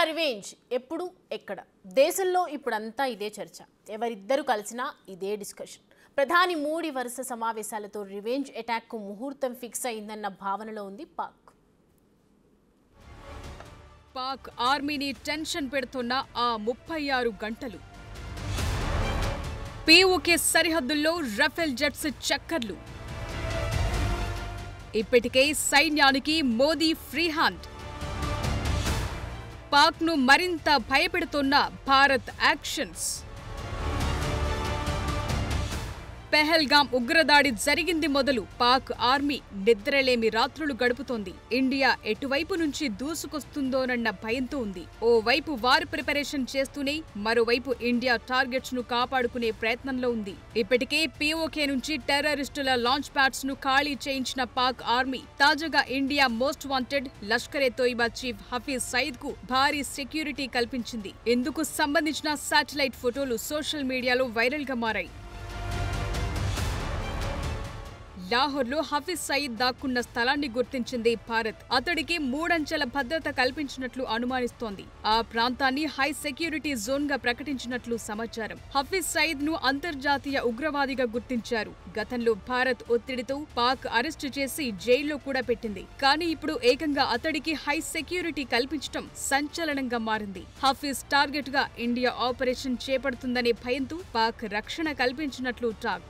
India revenge ఎప్పుడు ఎక్కడ దేశంలో ఇప్పుడంతా ఇదే చర్చ. ఎవరిద్దరు కలిసినా ఇదే డిస్కషన్. ప్రధాని మోడీ వరుస సమావేశాలతో రివెంజ్ అటాక్ కు ముహూర్తం ఫిక్స్ అయిందన్న భావనలో ఉంది పాక్ ఆర్మీని టెన్షన్ పెడుతున్న ఆ 36 గంటలు. పీఓకే సరిహద్దుల్లో రఫేల్ జెట్స్ చక్కర్లు. ఇప్పటికే సైన్యానికి మోదీ ఫ్రీ హ్యాండ్. పాక్ను మరింత భయపెడుతున్న భారత్ యాక్షన్స్. పెహల్గాం ఉగ్రదాడి జరిగింది మొదలు పాక్ ఆర్మీ నిద్రలేమి రాత్రులు గడుపుతోంది. ఇండియా ఎటువైపు నుంచి దూసుకొస్తుందోనన్న భయంతో ఉంది. ఓవైపు వార్ ప్రిపరేషన్ చేస్తూనే మరోవైపు ఇండియా టార్గెట్స్ ను కాపాడుకునే ప్రయత్నంలో ఉంది. ఇప్పటికే పీఓకే నుంచి టెర్రరిస్టుల లాంచ్ ప్యాడ్స్ ను ఖాళీ చేయించిన పాక్ ఆర్మీ తాజాగా India most wanted Lashkar Taiba chief Hafiz Saeed కు భారీ సెక్యూరిటీ కల్పించింది. ఇందుకు సంబంధించిన శాటిలైట్ ఫోటోలు సోషల్ మీడియాలో వైరల్ గా మారాయి. లాహోర్లో హఫీజ్ సయీద్ దాక్కున్న స్థలాన్ని గుర్తించింది భారత్. అతడికి 3 అంచెల భద్రత కల్పించినట్లు అనుమానిస్తోంది. ఆ ప్రాంతాన్ని హై సెక్యూరిటీ జోన్ గా ప్రకటించినట్లు సమాచారం. హఫీజ్ సయీద్ ను అంతర్జాతీయ ఉగ్రవాదిగా గుర్తించారు. గతంలో భారత్ ఒత్తిడితో పాక్ అరెస్టు చేసి జైల్లో కూడా పెట్టింది. కానీ ఇప్పుడు ఏకంగా అతడికి హై సెక్యూరిటీ కల్పించడం సంచలనంగా మారింది. హఫీజ్ టార్గెట్ గా ఇండియా ఆపరేషన్ చేపడుతుందనే భయంతో పాక్ రక్షణ కల్పించినట్లు టాక్.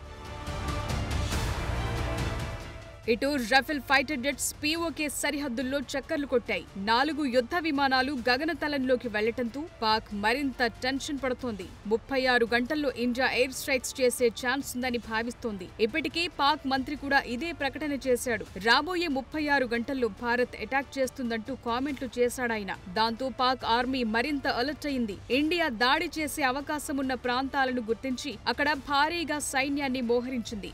ఇటు రఫేల్ ఫైటర్ జెట్స్ పీఓకే సరిహద్దుల్లో చక్కర్లు కొట్టాయి. 4 యుద్ధ విమానాలు గగనతలంలోకి వెళ్లటంతో పాక్ మరింత టెన్షన్ పడుతోంది. 36 గంటల్లో ఇండియా ఎయిర్ స్ట్రైక్స్ చేసే ఛాన్స్ ఉందని భావిస్తోంది. ఇప్పటికే పాక్ మంత్రి కూడా ఇదే ప్రకటన చేశాడు. రాబోయే 36 గంటల్లో భారత్ అటాక్ చేస్తుందంటూ కామెంట్లు చేశాడాయన. దాంతో పాక్ ఆర్మీ మరింత అలర్ట్ అయింది. ఇండియా దాడి చేసే అవకాశమున్న ప్రాంతాలను గుర్తించి అక్కడ భారీగా సైన్యాన్ని మోహరించింది.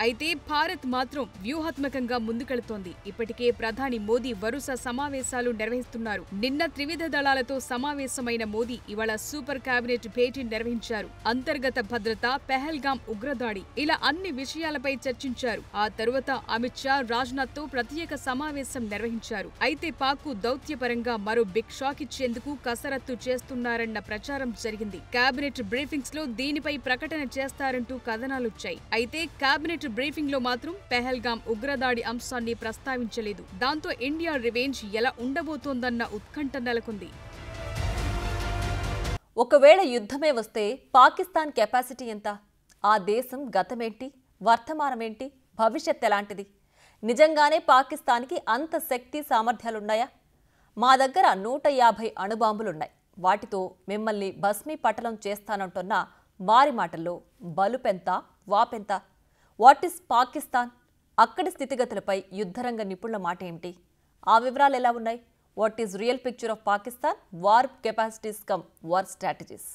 అయితే భారత్ మాత్రం వ్యూహాత్మకంగా ముందుకెళుతోంది. ఇప్పటికే ప్రధాని మోదీ వరుస సమావేశాలు నిర్వహిస్తున్నారు. నిన్న త్రివిధ దళాలతో సమావేశమైన మోదీ ఇవాళ సూపర్ కేబినెట్ భేటీ నిర్వహించారు. అంతర్గత భద్రత, పెహల్గాం ఉగ్రదాడి ఇలా అన్ని విషయాలపై చర్చించారు. ఆ తరువాత అమిత్ షా, రాజ్నాథ్ తో ప్రత్యేక సమావేశం నిర్వహించారు. అయితే పాక్ దౌత్యపరంగా మరో బిగ్ షాక్ ఇచ్చేందుకు కసరత్తు చేస్తున్నారన్న ప్రచారం జరిగింది. కేబినెట్ బ్రీఫింగ్స్ లో దీనిపై ప్రకటన చేస్తారంటూ కథనాలొచ్చాయి. అయితే కేబినెట్ బ్రీఫింగ్ లో మాత్రం పెహల్గాం ఉగ్రదాడి అంశాన్ని ప్రస్తావించలేదు. దాంతో ఇండియా రివెంజ్ ఎలా ఉండబోతోందన్న ఉత్కంఠ నెలకొంది. ఒకవేళ యుద్ధమే వస్తే పాకిస్తాన్ కెపాసిటీ ఎంత? ఆ దేశం గతమేంటి, వర్తమానమేంటి, భవిష్యత్ ఎలాంటిది? నిజంగానే పాకిస్తాన్కి అంత శక్తి సామర్థ్యాలున్నాయా? మా దగ్గర 150 అణుబాంబులున్నాయి, వాటితో మిమ్మల్ని భస్మీపటలం చేస్తానంటున్న వారి మాటల్లో బలుపెంత, వాపెంత? What is Pakistan? అక్కడి స్థితిగతులపై యుద్ధరంగ నిపుణుల మాట ఏమిటి? ఆ వివరాలు ఎలా ఉన్నాయి? What is real picture of Pakistan? War capacities come war strategies.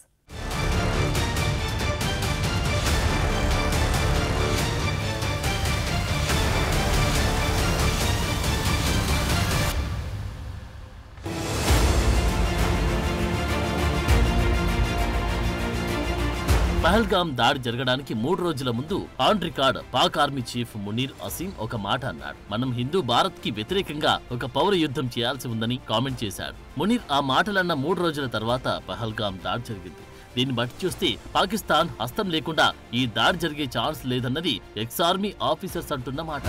Pahalgam దాడి జరగడానికి 3 రోజుల ముందు on record Pak army chief Munir Asim ఒక మాట అన్నాడు. మనం హిందూ భారత్ కి వ్యతిరేకంగా ఒక పౌర యుద్ధం చేయాల్సి ఉందని కామెంట్ చేశాడు. మునీర్ ఆ మాటలన్న 3 రోజుల తర్వాత పహల్గాం దాడి జరిగింది. దీన్ని బట్టి చూస్తే పాకిస్తాన్ హస్తం లేకుండా ఈ దాడి జరిగే ఛాన్స్ లేదన్నది ఎక్స్ ఆర్మీ ఆఫీసర్స్ అంటున్న మాట.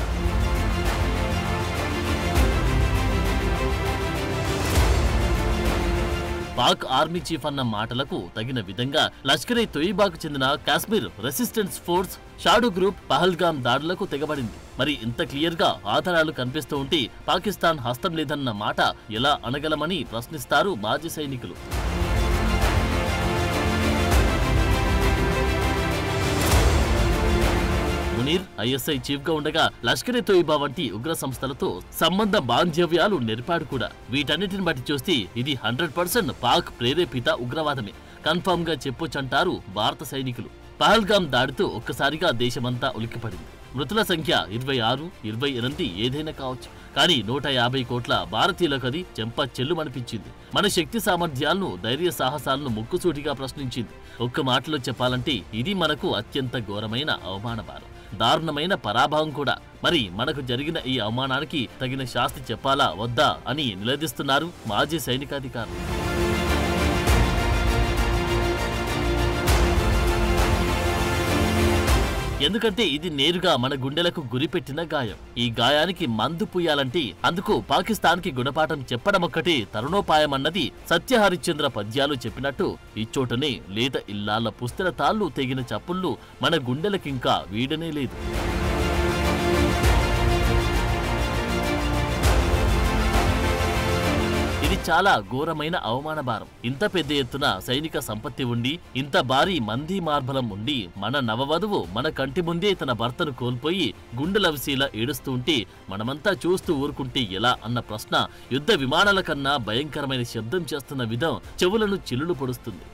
పాక్ ఆర్మీ చీఫ్ అన్న మాటలకు తగిన విధంగా లష్కరే తోయిబాకు చెందిన Kashmir resistance force shadow group Pahalgam దాడులకు తెగబడింది. మరి ఇంత క్లియర్ గా ఆధారాలు కనిపిస్తూ ఉంటే పాకిస్తాన్ హస్తం లేదన్న మాట ఎలా అనగలమని ప్రశ్నిస్తారు మాజీ సైనికులు. మునీర్ ఐఎస్ఐ చీఫ్ గా ఉండగా లష్కరే తోయిబా వంటి ఉగ్ర సంస్థలతో సంబంధ బాంధవ్యాలు నెరిపాడు కూడా. వీటన్నిటిని బట్టి చూస్తే ఇది 100% పాక్ ప్రేరేపిత ఉగ్రవాదమే కన్ఫర్మ్ గా చెప్పొచ్చంటారు భారత సైనికులు. పహల్గాం దాడితో ఒక్కసారిగా దేశమంతా ఉలిక్కిపడింది. మృతుల సంఖ్య 26, 28 ఏదైనా కావచ్చు. కానీ 150 కోట్ల భారతీయులకది చెంప చెల్లుమనిపించింది. మన శక్తి సామర్థ్యాలను, ధైర్య సాహసాలను ముక్కుసూటిగా ప్రశ్నించింది. ఒక్క మాటలో చెప్పాలంటే ఇది మనకు అత్యంత ఘోరమైన అవమాన భారం. దారుణమైన పరాభవం కూడా. మరి మనకు జరిగిన ఈ అవమానానికి తగిన శాస్తి చెప్పాలా వద్దా అని నిలదీస్తున్నారు మాజీ సైనికాధికారులు. ఎందుకంటే ఇది నేరుగా మన గుండెలకు గురిపెట్టిన గాయం. ఈ గాయానికి మందు పూయాలంటే అందుకు పాకిస్తాన్కి గుణపాఠం చెప్పడమొక్కటే తరుణోపాయమన్నది సత్యహరిశ్చంద్ర పద్యాలు చెప్పినట్టు ఇచ్చోటనే లేత ఇల్లాల పుస్తల తాళ్లు తెగిన చప్పుళ్ళు మన గుండెలకింకా వీడనే లేదు. ఇది చాలా ఘోరమైన అవమాన భారం. ఇంత పెద్ద ఎత్తున సైనిక సంపత్తి ఉండి, ఇంత భారీ మంది మార్బలం ఉండి, మన నవవధువు మన కంటి ముందే తన భర్తను కోల్పోయి గుండెలవిసీలా ఏడుస్తూ ఉంటే మనమంతా చూస్తూ ఊరుకుంటే ఎలా అన్న ప్రశ్న యుద్ధ విమానాల కన్నా భయంకరమైన శబ్దం చేస్తున్న విధం చెవులను చిల్లులు పొడుస్తుంది.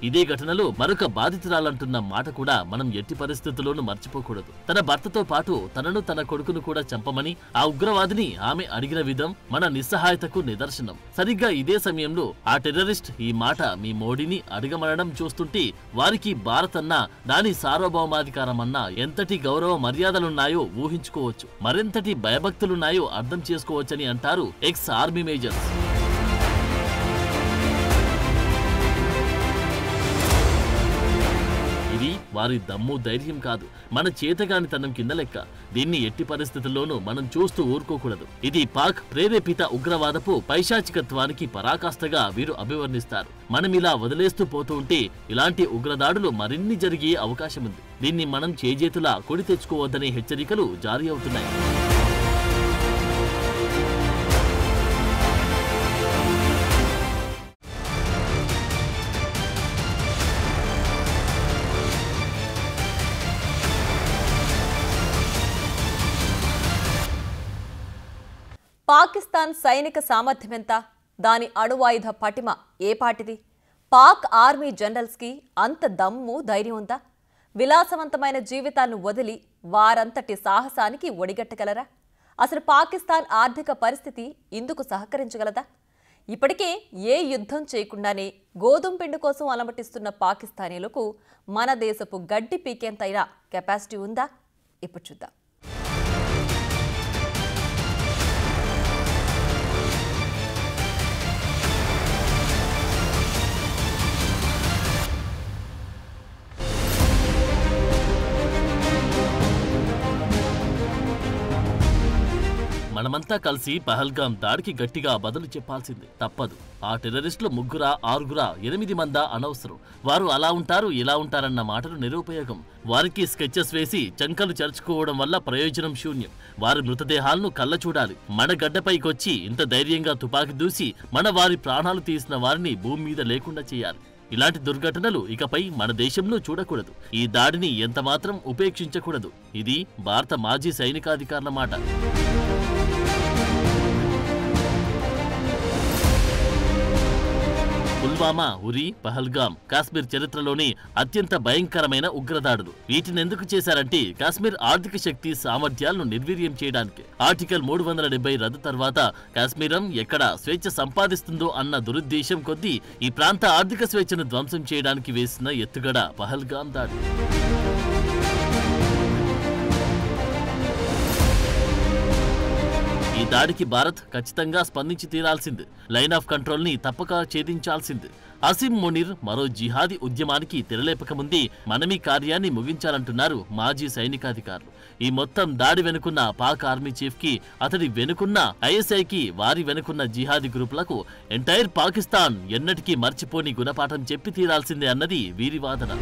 ఇదే ఘటనలో మరొక బాధితురాలంటున్న మాట కూడా మనం ఎట్టి పరిస్థితుల్లోనూ మర్చిపోకూడదు. తన భర్తతో పాటు తనను తన కొడుకును కూడా చంపమని ఆ ఉగ్రవాదిని ఆమె అడిగిన విధం మన నిస్సహాయతకు నిదర్శనం. సరిగ్గా ఇదే సమయంలో ఆ టెర్రరిస్ట్ ఈ మాట మీ మోడీని అడగమనడం చూస్తుంటే వారికి భారత్ అన్నా దాని సార్వభౌమాధికారం అన్నా ఎంతటి గౌరవ మర్యాదలున్నాయో ఊహించుకోవచ్చు, మరెంతటి భయభక్తులున్నాయో అర్థం చేసుకోవచ్చని అంటారు ఎక్స్ ఆర్మీ మేజర్స్. ఇది వారి దమ్ము ధైర్యం కాదు, మన చేతగానితనం కింద లెక్క. దీన్ని ఎట్టి పరిస్థితుల్లోనూ మనం చూస్తూ ఊరుకోకూడదు. ఇది పాక్ ప్రేరేపిత ఉగ్రవాదపు పైశాచికత్వానికి పరాకాష్ఠగా వీరు అభివర్ణిస్తారు. మనం ఇలా వదిలేస్తూ పోతూ ఉంటే ఇలాంటి ఉగ్రదాడులు మరిన్ని జరిగే అవకాశం ఉంది. దీన్ని మనం చేజేతులా కొడి తెచ్చుకోవద్దనే హెచ్చరికలు జారీ అవుతున్నాయి. పాకిస్తాన్ సైనిక సామర్థ్యమెంత? దాని అణువాయుధ పటిమ ఏపాటిది? పాక్ ఆర్మీ జనరల్స్కి అంత దమ్ము ధైర్యం ఉందా? విలాసవంతమైన జీవితాలను వదిలి వారంతటి సాహసానికి ఒడిగట్టగలరా? అసలు పాకిస్తాన్ ఆర్థిక పరిస్థితి ఇందుకు సహకరించగలదా? ఇప్పటికే ఏ యుద్ధం చేయకుండానే గోధుమ పిండి కోసం అలమటిస్తున్న పాకిస్తానీలకు మన దేశపు గడ్డి పీకేంతైనా కెపాసిటీ ఉందా? ఇప్పుడు చూద్దాం. మనమంతా కలిసి పహల్గాం దాడికి గట్టిగా బదులు చెప్పాల్సిందే, తప్పదు. ఆ టెర్రరిస్టులు 3, 6, 8 మందా అనవసరం. వారు అలా ఉంటారు ఇలా ఉంటారన్న మాటలు నిరుపయోగం. వారికి స్కెచెస్ వేసి చంకలు చరుచుకోవడం వల్ల ప్రయోజనం శూన్యం. వారి మృతదేహాలను కళ్ళ చూడాలి. మన గడ్డపైకొచ్చి ఇంత ధైర్యంగా తుపాకీ దూసి మన వారి ప్రాణాలు తీసిన వారిని భూమి మీద లేకుండా చేయాలి. ఇలాంటి దుర్ఘటనలు ఇకపై మన దేశంలో చూడకూడదు. ఈ దాడిని ఎంతమాత్రం ఉపేక్షించకూడదు. ఇది భారత మాజీ సైనికాధికారుల మాట. పుల్వామా, ఉరి, పహల్గాం కాశ్మీర్ చరిత్రలోని అత్యంత భయంకరమైన ఉగ్రదాడులు. వీటిని ఎందుకు చేశారంటే కాశ్మీర్ ఆర్థిక శక్తి సామర్థ్యాలను నిర్వీర్యం చేయడానికి. ఆర్టికల్ 370 రద్దు తర్వాత కాశ్మీరం ఎక్కడ స్వేచ్ఛ సంపాదిస్తుందో అన్న దురుద్దేశం కొద్దీ ఈ ప్రాంత ఆర్థిక స్వేచ్ఛను ధ్వంసం చేయడానికి వేసిన ఎత్తుగడ పహల్గాం దాడి. ఈ దాడికి భారత్ ఖచ్చితంగా స్పందించి తీరాల్సింది. లైన్ ఆఫ్ కంట్రోల్ ని తప్పక ఛేదించాల్సింది. అసిం మునీర్ మరో జిహాదీ ఉద్యమానికి తెరలేపకముందే మనమీ కార్యాన్ని ముగించాలంటున్నారు మాజీ సైనికాధికారులు. ఈ మొత్తం దాడి వెనుకున్న పాక్ ఆర్మీ చీఫ్ కి, అతడి వెనుకున్న ఐఎస్ఐకి, వారి వెనుకున్న జిహాదీ గ్రూపులకు ఎంటైర్ పాకిస్తాన్ ఎన్నటికీ మర్చిపోని గుణపాఠం చెప్పి తీరాల్సిందే అన్నది వీరి వాదన.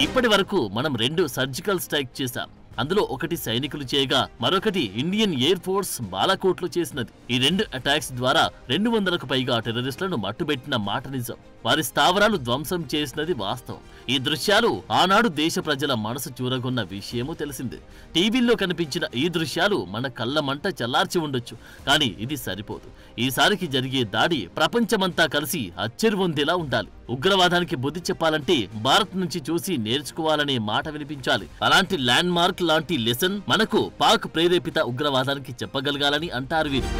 ఇప్పటి వరకు మనం 2 సర్జికల్ స్ట్రైక్ చేశాం. అందులో ఒకటి సైనికులు చేయగా మరొకటి ఇండియన్ ఎయిర్ ఫోర్స్ బాలాకోట్లో చేసినది. ఈ 2 అటాక్స్ ద్వారా 200కు పైగా టెర్రరిస్టులను మట్టుబెట్టిన మాట నిజం. వారి స్థావరాలు ధ్వంసం చేసినది వాస్తవం. ఈ దృశ్యాలు ఆనాడు దేశ ప్రజల మనసు చూరగొన్న విషయము తెలిసిందే. టీవీల్లో కనిపించిన ఈ దృశ్యాలు మన కళ్ళ మంట చల్లార్చి ఉండొచ్చు, కానీ ఇది సరిపోదు. ఈసారికి జరిగే దాడి ప్రపంచమంతా కలిసి అచ్చెరువొందేలా ఉండాలి. ఉగ్రవాదానికి బుద్ధి చెప్పాలంటే భారత్ నుంచి చూసి నేర్చుకోవాలనే మాట వినిపించాలి. అలాంటి ల్యాండ్ మార్క్ లాంటి లెసన్ మనకు పాక్ ప్రేరేపిత ఉగ్రవాదానికి చెప్పగలగాలని అంటారు వీరు.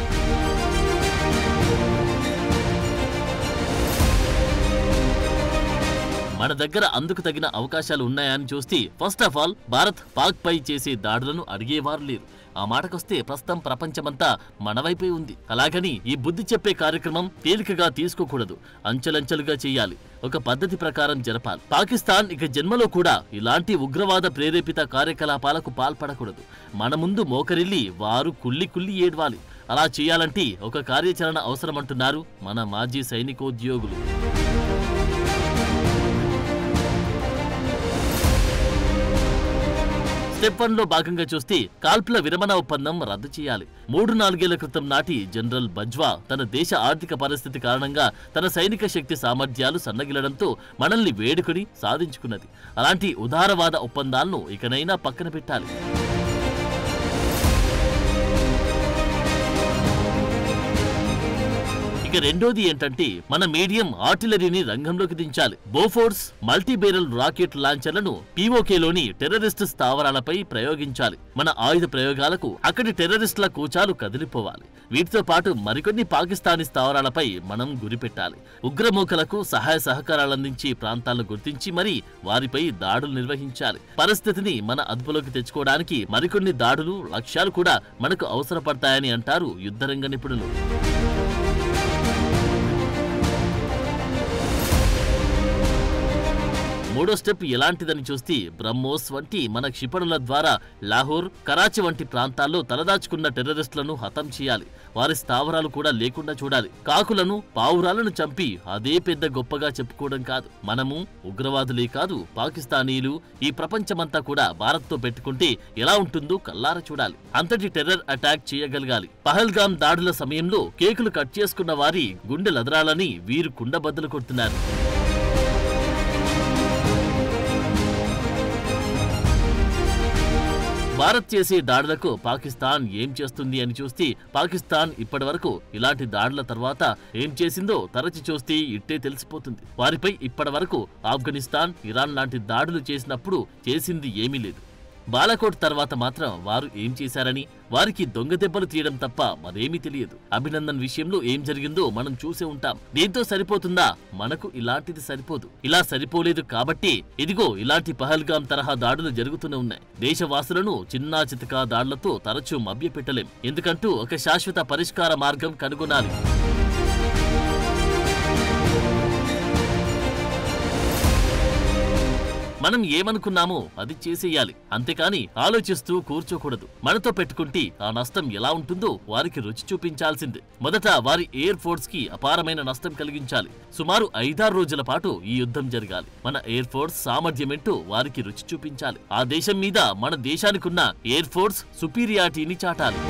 మన దగ్గర అందుకు తగిన అవకాశాలు ఉన్నాయని చూస్తే first of all Bharat Pak పై చేసే దాడులను అడిగేవారు లేరు. ఆ మాటకొస్తే ప్రస్తుతం ప్రపంచమంతా మనవైపే ఉంది. అలాగని ఈ బుద్ధి చెప్పే కార్యక్రమం తేలికగా తీసుకోకూడదు. అంచెలంచెలుగా చేయాలి. ఒక పద్ధతి ప్రకారం జరపాలి. పాకిస్తాన్ ఇక జన్మలో కూడా ఇలాంటి ఉగ్రవాద ప్రేరేపిత కార్యకలాపాలకు పాల్పడకూడదు. మన ముందు మోకరిల్లి వారు కుల్లి కుల్లి ఏడ్వాలి. అలా చేయాలంటే ఒక కార్యాచరణ అవసరమంటున్నారు మన మాజీ సైనికోద్యోగులు. స్టెప్ 1 లో భాగంగా చూస్తే కాల్పుల విరమణ ఒప్పందం రద్దు చేయాలి. 3-4 ఏళ్ల క్రితం నాటి జనరల్ బజ్వా తన దేశ ఆర్థిక పరిస్థితి కారణంగా తన సైనిక శక్తి సామర్థ్యాలు సన్నగిలడంతో మనల్ని వేడుకొని సాధించుకున్నది. అలాంటి ఉదారవాద ఒప్పందాలను ఇకనైనా పక్కన పెట్టాలి. ఇక రెండోది ఏంటంటే మన మీడియం ఆర్టిలరీని రంగంలోకి దించాలి. బోఫోర్స్ మల్టీబేరల్ రాకెట్ లాంచర్లను పీఓకేలోని టెర్రరిస్టు స్థావరాలపై ప్రయోగించాలి. మన ఆయుధ ప్రయోగాలకు అక్కడి టెర్రరిస్టుల కూచాలు కదిలిపోవాలి. వీటితో పాటు మరికొన్ని పాకిస్తానీ స్థావరాలపై మనం గురిపెట్టాలి. ఉగ్రమూకలకు సహాయ సహకారాలందించే ప్రాంతాలను గుర్తించి మరీ వారిపై దాడులు నిర్వహించాలి. పరిస్థితిని మన అదుపులోకి తెచ్చుకోవడానికి మరికొన్ని దాడులు లక్ష్యాలు కూడా మనకు అవసరపడతాయని అంటారు యుద్ధరంగ నిపుణులు. మూడో స్టెప్ ఎలాంటిదని చూస్తే బ్రహ్మోస్ వంటి మన క్షిపణుల ద్వారా లాహోర్, కరాచీ వంటి ప్రాంతాల్లో తలదాచుకున్న టెర్రరిస్టులను హతం చేయాలి. వారి స్థావరాలు కూడా లేకుండా చూడాలి. కాకులను, పావురాలను చంపి అదే పెద్ద గొప్పగా చెప్పుకోవడం కాదు. మనము ఉగ్రవాదులే కాదు, పాకిస్తానీలు, ఈ ప్రపంచమంతా కూడా భారత్తో పెట్టుకుంటే ఎలా ఉంటుందో కల్లార చూడాలి. అంతటి టెర్రర్ అటాక్ చేయగలగాలి. పహల్గాం దాడుల సమయంలో కేకులు కట్ చేసుకున్న వారి గుండెలదరాలని వీరు కుండబద్దలు కొడుతున్నారు. భారత్ చేసే దాడులకు పాకిస్తాన్ ఏం చేస్తుంది అని చూస్తే పాకిస్తాన్ ఇప్పటివరకు ఇలాంటి దాడుల తర్వాత ఏం చేసిందో తరచి చూస్తే ఇట్టే తెలిసిపోతుంది. వారిపై ఇప్పటివరకు ఆఫ్ఘనిస్తాన్, ఇరాన్ లాంటి దాడులు చేసినప్పుడు చేసింది ఏమీ లేదు. బాలాకోట్ తర్వాత మాత్రం వారు ఏం చేశారని, వారికి దొంగ దెబ్బలు తీయడం తప్ప మరేమీ తెలియదు. అభినందన్ విషయంలో ఏం జరిగిందో మనం చూసే ఉంటాం. దీంతో సరిపోతుందా? మనకు ఇలాంటిది సరిపోదు. ఇలా సరిపోలేదు కాబట్టి ఇదిగో ఇలాంటి పహల్గాం తరహా దాడులు జరుగుతూనే ఉన్నాయి. దేశవాసులను చిన్నా చితకా దాడులతో తరచూ మభ్యపెట్టలేం. ఎందుకంటూ ఒక శాశ్వత పరిష్కార మార్గం కనుగొనాలి. మనం ఏమనుకున్నామో అది చేసేయాలి. అంతేకాని ఆలోచిస్తూ కూర్చోకూడదు. మనతో పెట్టుకుంటే ఆ నష్టం ఎలా ఉంటుందో వారికి రుచి చూపించాల్సిందే. మొదట వారి ఎయిర్ ఫోర్స్ కి అపారమైన నష్టం కలిగించాలి. సుమారు 5-6 రోజుల పాటు ఈ యుద్ధం జరగాలి. మన ఎయిర్ ఫోర్స్ సామర్థ్యమేంటో వారికి రుచి చూపించాలి. ఆ దేశం మీద మన దేశానికున్న ఎయిర్ ఫోర్స్ సుపీరియారిటీని చాటాలి.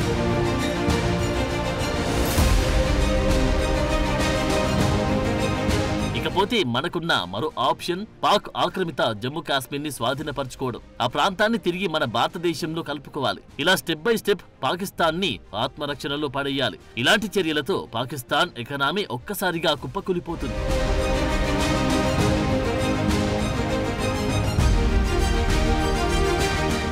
ఇకపోతే మనకున్న మరో ఆప్షన్ పాక్ ఆక్రమిత జమ్మూ కాశ్మీర్ ని స్వాధీనపరచుకోవడం. ఆ ప్రాంతాన్ని తిరిగి మన భారతదేశంలో కలుపుకోవాలి. ఇలా స్టెప్ బై స్టెప్ పాకిస్తాన్ ని ఆత్మరక్షణలో పడేయాలి. ఇలాంటి చర్యలతో పాకిస్తాన్ ఎకనామీ ఒక్కసారిగా కుప్పకూలిపోతుంది.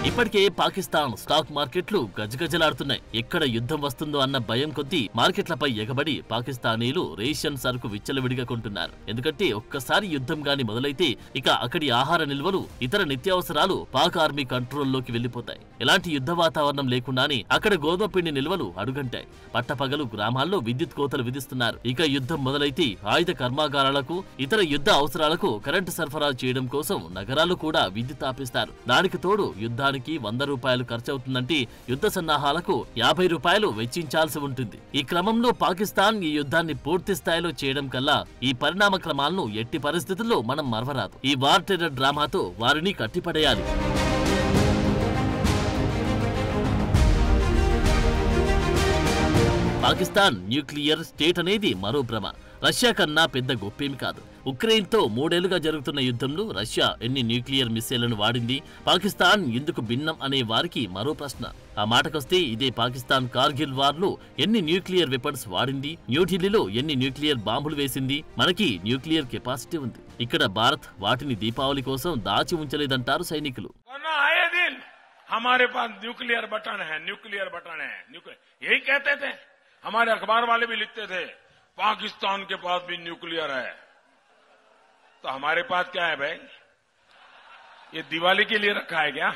ఇప్పటికే పాకిస్తాన్ స్టాక్ మార్కెట్లు గజగజలాడుతున్నాయి. ఎక్కడ యుద్ధం వస్తుందో అన్న భయం కొద్దీ మార్కెట్లపై ఎగబడి పాకిస్తానీలు రేషన్ సరుకు విచ్చలవిడిగా కొంటున్నారు. ఎందుకంటే ఒక్కసారి యుద్ధం గాని మొదలైతే ఇక అక్కడి ఆహార నిల్వలు, ఇతర నిత్యావసరాలు పాక్ ఆర్మీ కంట్రోల్లోకి వెళ్లిపోతాయి. ఎలాంటి యుద్ధ వాతావరణం లేకుండానే అక్కడ గోధుమ పిండి నిల్వలు అడుగంటాయి. పట్టపగలు గ్రామాల్లో విద్యుత్ కోతలు విధిస్తున్నారు. ఇక యుద్ధం మొదలైతే ఆయుధ కర్మాగారాలకు, ఇతర యుద్ధ అవసరాలకు కరెంటు సరఫరా చేయడం కోసం నగరాలు కూడా విద్యుత్ ఆపేస్తారు. దానికి తోడు యుద్ధానికి 100 రూపాయలు ఖర్చవుతుందంటే యుద్ధ సన్నాహాలకు 50 రూపాయలు వెచ్చించాల్సి ఉంటుంది. ఈ క్రమంలో పాకిస్తాన్ ఈ యుద్ధాన్ని పూర్తి స్థాయిలో చేయడం కల్లా ఈ పరిణామ క్రమాలను ఎట్టి పరిస్థితుల్లో మనం మరవరాదు. ఈ వార్ టెర్రర్ డ్రామాతో వారిని కట్టిపడేయాలి. పాకిస్తాన్ న్యూక్లియర్ స్టేట్ అనేది మరో భ్రమ. రష్యా కన్నా పెద్ద గొప్పేమి కాదు. ఉక్రెయిన్తో 3 ఏళ్లుగా జరుగుతున్న యుద్ధంలో రష్యా ఎన్ని న్యూక్లియర్ మిస్సైళ్లను వాడింది, పాకిస్తాన్ ఎందుకు భిన్నం అనే వారికి మరో ప్రశ్న. ఆ మాటకొస్తే ఇదే పాకిస్తాన్ కార్గిల్ వార్లో ఎన్ని న్యూక్లియర్ వెపన్స్ వాడింది, న్యూఢిల్లీలో ఎన్ని న్యూక్లియర్ బాంబులు వేసింది, మనకి న్యూక్లియర్ కెపాసిటీ ఉంది. ఇక్కడ భారత్ వాటిని దీపావళి కోసం దాచి ఉంచలేదంటారు సైనికులు. हमारे पास न्यूक्लियर बटन है, न्यूक्लियर बटन है, यही कहते थे. हमारे अखबार वाले भी लिखते थे पाकिस्तान के पास भी न्यूक्लियर है. तो हमारे पास क्या है भाई? ये दिवाली के लिए रखा है क्या?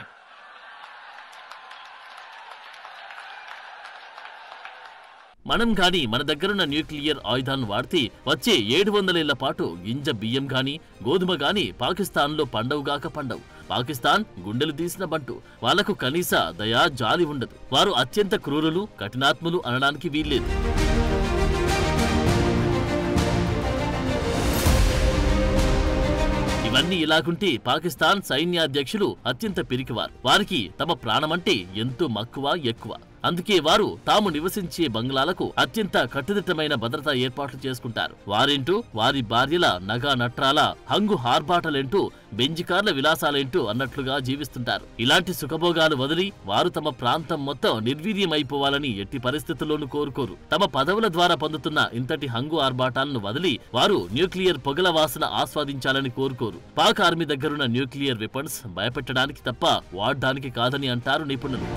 మనం గాని మన దగ్గరున్న న్యూక్లియర్ ఆయుధాన్ని వాడితే వచ్చే 700 ఏళ్ల పాటు గింజ బియ్యం గాని గోధుమ గాని పాకిస్తాన్లో పండవుగాక పండవు. పాకిస్తాన్ గుండెలు తీసిన బంటు. వాళ్లకు కనీస దయా జాలి ఉండదు. వారు అత్యంత క్రూరులు, కఠినాత్ములు అనడానికి వీల్లేదు. ఇవన్నీ ఇలాగుంటే పాకిస్తాన్ సైన్యాధ్యక్షులు అత్యంత పిరికివారు. వారికి తమ ప్రాణమంటే ఎంతో మక్కువ, ఎక్కువ. అందుకే వారు తాము నివసించే బంగ్లాలకు అత్యంత కట్టుదిట్టమైన భద్రతా ఏర్పాట్లు చేసుకుంటారు. వారేంటో వారి భార్యల నగా నట్రాల హంగు హార్బాటలేంటో బెంజికార్ల విలాసాలేంటో అన్నట్లుగా జీవిస్తుంటారు. ఇలాంటి సుఖభోగాలు వదిలి వారు తమ ప్రాంతం మొత్తం నిర్వీర్యమైపోవాలని ఎట్టి పరిస్థితుల్లోనూ కోరుకోరు. తమ పదవుల ద్వారా పొందుతున్న ఇంతటి హంగు ఆర్భాటాలను వదిలి వారు న్యూక్లియర్ పొగల వాసన ఆస్వాదించాలని కోరుకోరు. పాక్ ఆర్మీ దగ్గరున్న న్యూక్లియర్ వెపన్స్ భయపెట్టడానికి తప్ప వాడడానికి కాదని అంటారు నిపుణులు.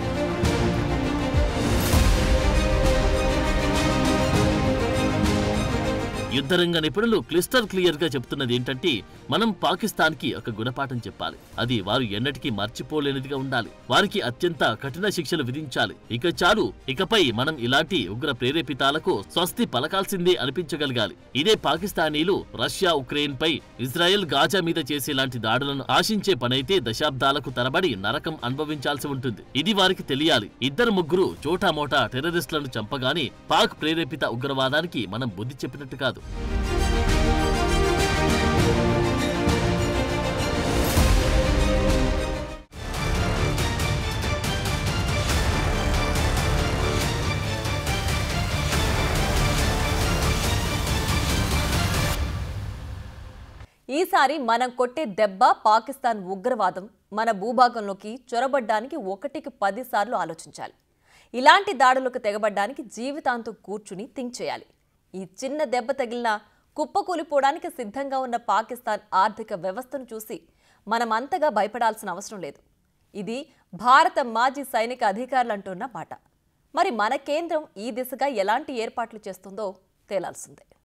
యుద్ధరంగ నిపుణులు క్లిస్టర్ క్లియర్ గా చెప్తున్నది ఏంటంటే మనం పాకిస్తాన్ కి ఒక గుణపాఠం చెప్పాలి. అది వారు ఎన్నటికీ మర్చిపోలేనిదిగా ఉండాలి. వారికి అత్యంత కఠిన శిక్షలు విధించాలి. ఇక చాలు, ఇకపై మనం ఇలాంటి ఉగ్ర ప్రేరేపితాలకు స్వస్తి పలకాల్సిందే అనిపించగలగాలి. ఇదే పాకిస్తానీలు రష్యా ఉక్రెయిన్ పై ఇజ్రాయెల్ గాజా మీద చేసేలాంటి దాడులను ఆశించే పనైతే దశాబ్దాలకు తరబడి నరకం అనుభవించాల్సి ఉంటుంది. ఇది వారికి తెలియాలి. 2-3 చోటామోటా టెర్రరిస్టులను చంపగానే పాక్ ప్రేరేపిత ఉగ్రవాదానికి మనం బుద్ధి చెప్పినట్టు కాదు. ఈసారి మనం కొట్టే దెబ్బ పాకిస్తాన్ ఉగ్రవాదం మన భూభాగంలోకి చొరబడ్డానికి 1కి 10 సార్లు ఆలోచించాలి. ఇలాంటి దాడులకు తెగబడ్డానికి జీవితాంతం కూర్చుని థింక్ చేయాలి. ఈ చిన్న దెబ్బ తగిలినా కుప్పకూలిపోవడానికి సిద్ధంగా ఉన్న పాకిస్తాన్ ఆర్థిక వ్యవస్థను చూసి మనం అంతగా భయపడాల్సిన అవసరం లేదు. ఇది భారత మాజీ సైనిక అధికారులు అంటున్న మాట. మరి మన కేంద్రం ఈ దిశగా ఎలాంటి ఏర్పాట్లు చేస్తుందో తేలాల్సిందే.